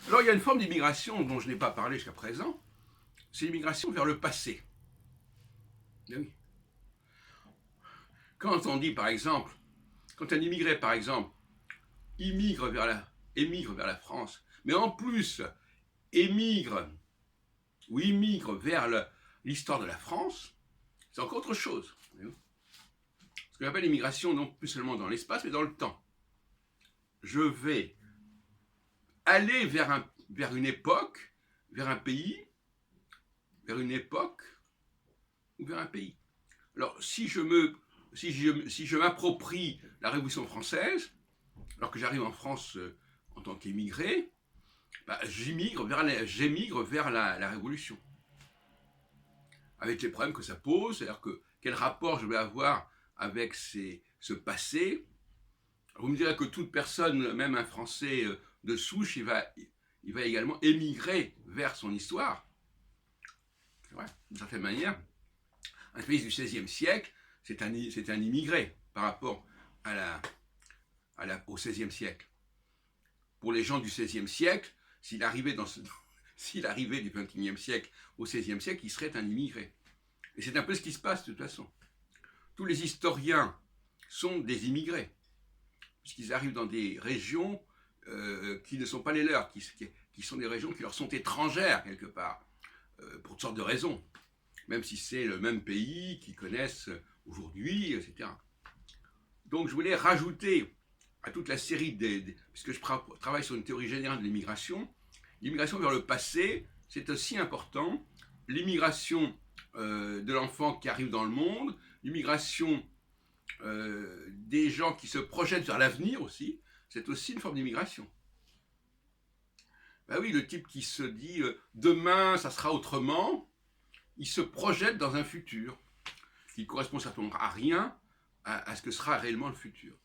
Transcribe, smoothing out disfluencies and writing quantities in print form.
Alors il y a une forme d'immigration dont je n'ai pas parlé jusqu'à présent, c'est l'immigration vers le passé. Eh oui. Quand on dit par exemple, quand un immigré par exemple émigre vers la France, mais en plus émigre ou immigre vers l'histoire de la France, c'est encore autre chose. Ce qu'on appelle l'immigration, non plus seulement dans l'espace, mais dans le temps. Je vais aller vers une époque, vers un pays, vers une époque ou vers un pays. Alors, si je m'approprie la Révolution française, alors que j'arrive en France en tant qu'émigré, bah, j'émigre vers la Révolution. Avec les problèmes que ça pose, c'est-à-dire que quel rapport je vais avoir avec ce passé. Vous me direz que toute personne, même un Français de souche, il va également émigrer vers son histoire. C'est vrai, d'une certaine manière. Un pays du XVIe siècle, c'est un immigré par rapport au XVIe siècle. Pour les gens du XVIe siècle, s'il arrivait du XXIe siècle au XVIe siècle, il serait un immigré. Et c'est un peu ce qui se passe de toute façon. Tous les historiens sont des immigrés, puisqu'ils arrivent dans des régions qui ne sont pas les leurs, qui sont des régions qui leur sont étrangères quelque part, pour toutes sortes de raisons, même si c'est le même pays qu'ils connaissent aujourd'hui, etc. Donc je voulais rajouter à toute la série puisque je travaille sur une théorie générale de l'immigration vers le passé, c'est aussi important. L'immigration de l'enfant qui arrive dans le monde, l'immigration des gens qui se projettent vers l'avenir aussi, c'est aussi une forme d'immigration. Ben oui, le type qui se dit demain ça sera autrement, il se projette dans un futur qui correspond certainement à rien à ce que sera réellement le futur.